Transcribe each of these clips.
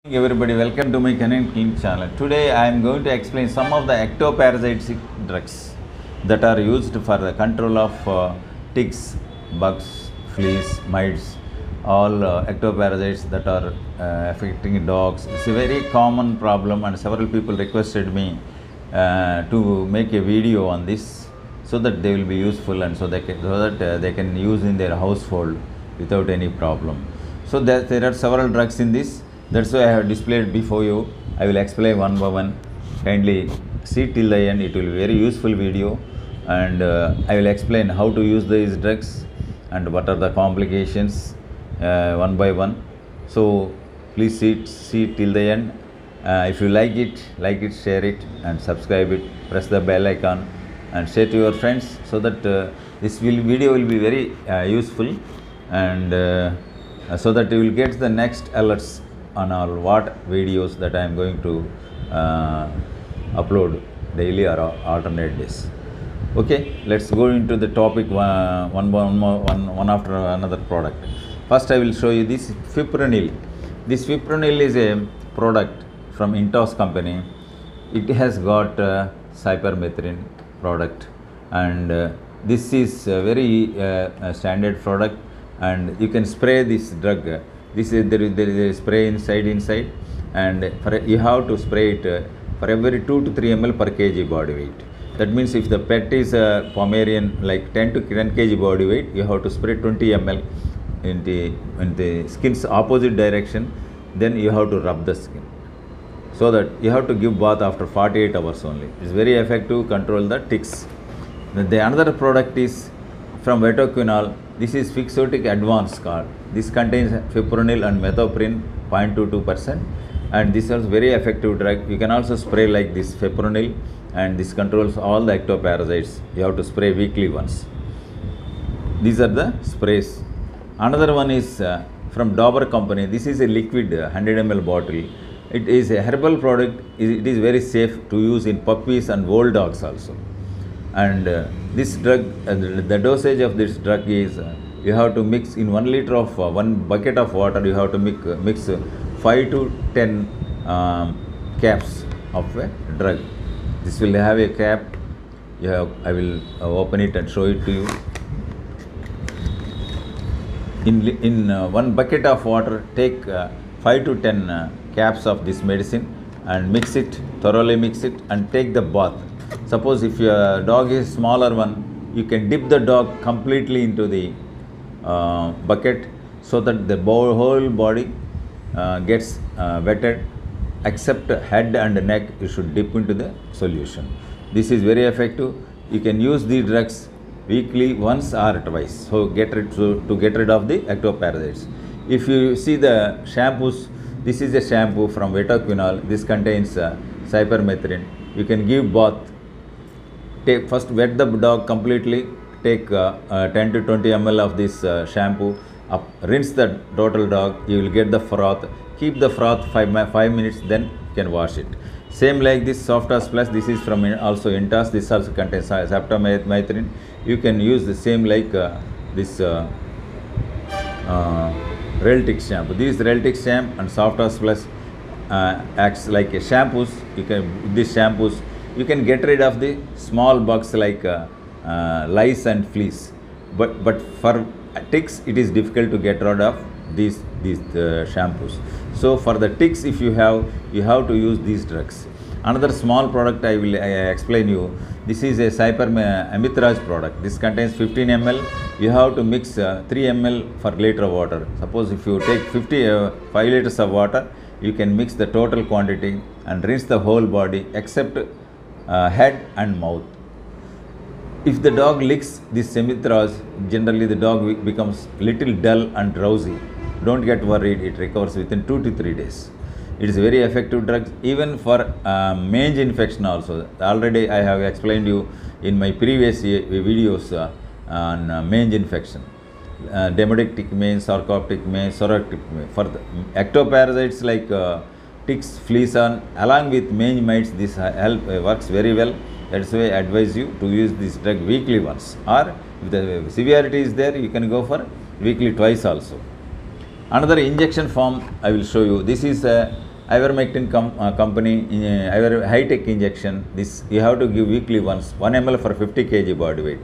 Everybody, welcome to my Canon King channel. Today I am going to explain some of the ectoparasitic drugs that are used for the control of ticks, bugs, fleas, mites, all ectoparasites that are affecting dogs. It's a very common problem and several people requested me to make a video on this so that they will be useful and so that they can use in their household without any problem. So there are several drugs in this. That's why I have displayed before you. I will explain one by one. Kindly see till the end. It will be a very useful video, and I will explain how to use these drugs and what are the complications one by one. So please see till the end. If you like it, share it, and subscribe it. Press the bell icon and share to your friends so that video will be very useful, and so that you will get the next alerts on all what videos that I am going to upload daily or alternate days. Okay, let's go into the topic one after another product. First, I will show you this fipronil. This fipronil is a product from Intos company. It has got cypermethrin product, and this is a very standard product, and you can spray this drug. There is a spray inside, and you have to spray it for every 2 to 3 ml per kg body weight. That means if the pet is a Pomeranian like 10 to 10 kg body weight, you have to spray 20 ml in the skin's opposite direction. Then you have to rub the skin, so that you have to give bath after 48 hours only. It's very effective to control the ticks. The another product is from Vetoquinol. This is Fixotic Advanced card. This contains fipronil and methoprin 0.22%, and this is very effective drug. You can also spray like this fipronil, and this controls all the ectoparasites. You have to spray weekly once. These are the sprays. Another one is from Dabur company. This is a liquid 100 ml bottle. It is a herbal product. It is very safe to use in puppies and old dogs also. And this drug, the dosage of this drug is you have to mix in 1 liter of 1 bucket of water. You have to mix 5 to 10 caps of a drug. This will have a cap. I will open it and show it to you. In 1 bucket of water, take 5 to 10 caps of this medicine and mix it, thoroughly mix it, and take the bath. Suppose if your dog is smaller one, you can dip the dog completely into the bucket so that the whole body gets wetted, except head and neck. You should dip into the solution. This is very effective. You can use these drugs weekly once or twice. So to get rid of the ectoparasites. If you see the shampoos, this is a shampoo from Vetoquinol. This contains cypermethrin. You can give bath. First wet the dog completely, take 10 to 20 ml of this shampoo, rinse the total dog, you will get the froth. Keep the froth 5 minutes, then you can wash it. Same like this Softas Plus, this is from also Intas. This also contains cypermethrin. You can use the same like this Reltic shampoo. This Reltic shampoo and Softas Plus acts like a shampoos. These shampoos, you can get rid of the small bugs like lice and fleas, but for ticks it is difficult to get rid of these shampoos. So for the ticks, if you have to use these drugs. Another small product I will explain you. This is a Amitraz product. This contains 15 ml. You have to mix 3 ml for liter of water. Suppose if you take 5 liters of water, you can mix the total quantity and rinse the whole body except head and mouth. If the dog licks this Amitraz, generally the dog becomes little dull and drowsy. Don't get worried, it recovers within 2 to 3 days. It is a very effective drug even for mange infection also. Already I have explained you in my previous videos on mange infection. Demotic tick mange, sarcoptic mange, psoriatic mange. For the ectoparasites like ticks, fleas, along with mange mites, this works very well. That's why I advise you to use this drug weekly once, or if the severity is there, you can go for weekly twice also. Another injection form I will show you. This is Ivermectin company, high-tech injection. This you have to give weekly once, 1 ml for 50 kg body weight.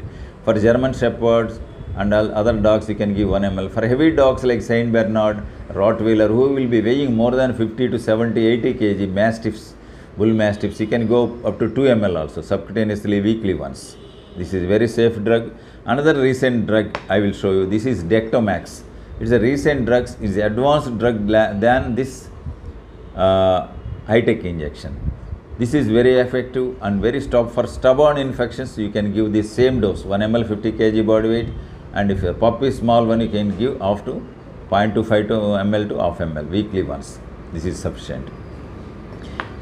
For German Shepherds and all other dogs, you can give 1 ml. For heavy dogs like Saint Bernard, Rottweiler, who will be weighing more than 50 to 70, 80 kg, Mastiffs, Bull Mastiffs, you can go up to 2 ml also, subcutaneously weekly once. This is very safe drug. Another recent drug I will show you. This is Dectomax. It's a recent drug. It's an advanced drug than this high-tech injection. This is very effective and very for stubborn infections. You can give the same dose, 1 ml 50 kg body weight, and if your pup is small one, you can give up to 0.25 ml to half ml weekly once. This is sufficient.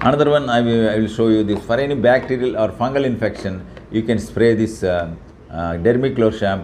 Another one I will show you this. For any bacterial or fungal infection, you can spray this Dermiclochamp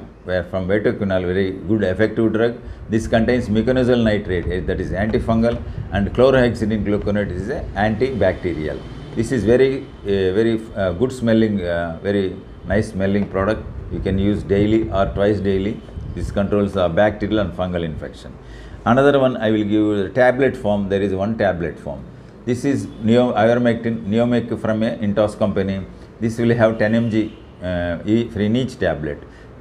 from Vetoquinol, very good effective drug. This contains miconazole nitrate, that is antifungal, and chlorhexidine gluconate is antibacterial. This is very good smelling, very nice smelling product. You can use daily or twice daily. This controls bacterial and fungal infection. Another one I will give you tablet form. There is one tablet form. This is Ivermectin, Neomec from a Intos company. This will have 10 mg for in each tablet.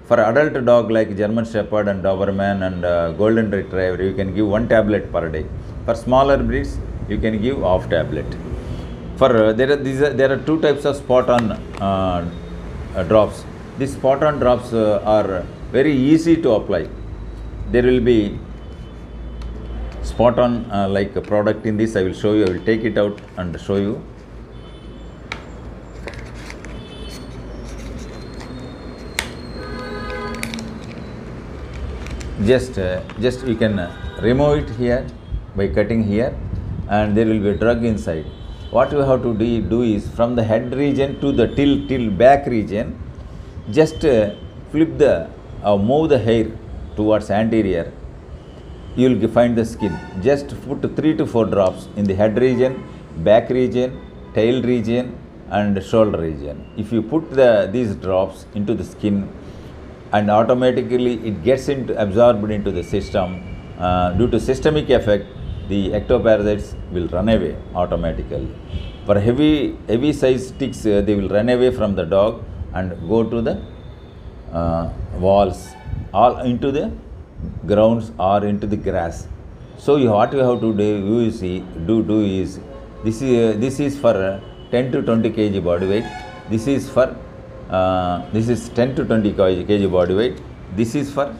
For adult dog like German Shepherd and Doberman and Golden Retriever, you can give 1 tablet per day. For smaller breeds, you can give half tablet. For there are 2 types of spot-on drops. These spot-on drops are very easy to apply. There will be spot-on like a product in this. I will show you. I will take it out and show you. Just you can remove it here by cutting here, and there will be a drug inside. What you have to do is from the head region to the till back region, just flip move the hair towards anterior. You will find the skin. Just put 3 to 4 drops in the head region, back region, tail region, and shoulder region. If you put these drops into the skin, and automatically it gets absorbed into the system, due to systemic effect, the ectoparasites will run away automatically. For heavy size ticks, they will run away from the dog and go to the walls, or into the grounds, or into the grass. So what you have to do is this is for 10 to 20 kg body weight. This is for this is 10 to 20 kg body weight. This is for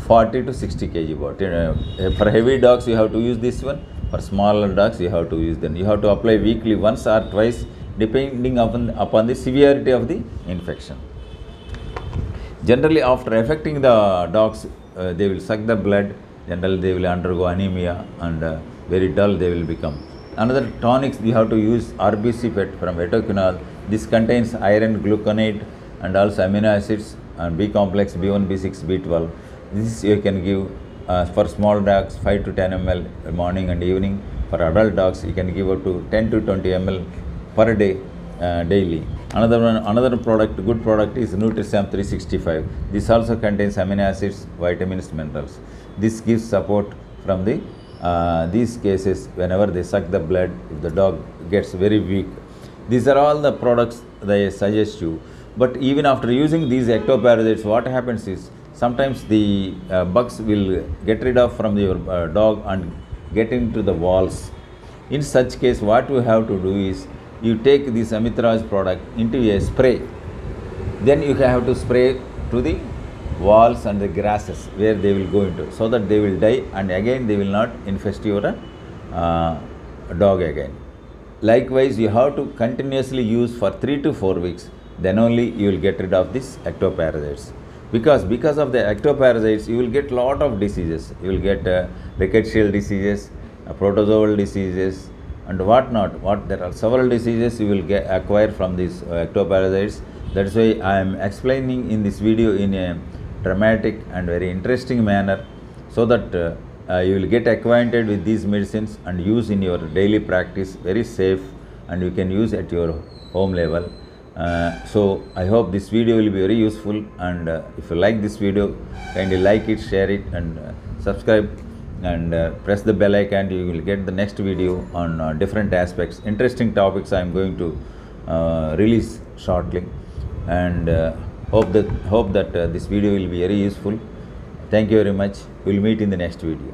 40 to 60 kg body. For heavy dogs, you have to use this one. For smaller dogs, you have to use them. You have to apply weekly once or twice, depending upon the severity of the infection. Generally, after affecting the dogs, they will suck the blood. Generally, they will undergo anemia, and very dull they will become. Another tonics, you have to use RBC PET from Vetoquinol. This contains iron, gluconate, and also amino acids and B complex, B1, B6, B12. This you can give for small dogs 5 to 10 ml morning and evening. For adult dogs, you can give up to 10 to 20 ml per day daily. Another product, good product, is Nutrisam 365. This also contains amino acids, vitamins, minerals. This gives support from these cases whenever they suck the blood, if the dog gets very weak. These are all the products they suggest you. But even after using these ectoparasites, what happens is sometimes the bugs will get rid of from your dog and get into the walls. In such case, what you have to do is you take this Amitraz product into a spray. Then you have to spray to the walls and the grasses where they will go into, so that they will die, and again they will not infest your dog again. Likewise, you have to continuously use for 3 to 4 weeks. Then only you will get rid of these ectoparasites. Because of the ectoparasites, you will get lot of diseases. You will get rickettsial diseases, protozoal diseases, and whatnot. There are several diseases you will acquire from these ectoparasites. That's why I am explaining in this video in a dramatic and very interesting manner, so that you will get acquainted with these medicines and use in your daily practice, very safe, and you can use at your home level. So I hope this video will be very useful, and if you like this video, kindly like it, share it, and subscribe and press the bell icon. You will get the next video on different aspects, interesting topics I am going to release shortly, and hope that this video will be very useful. Thank you very much. We will meet in the next video.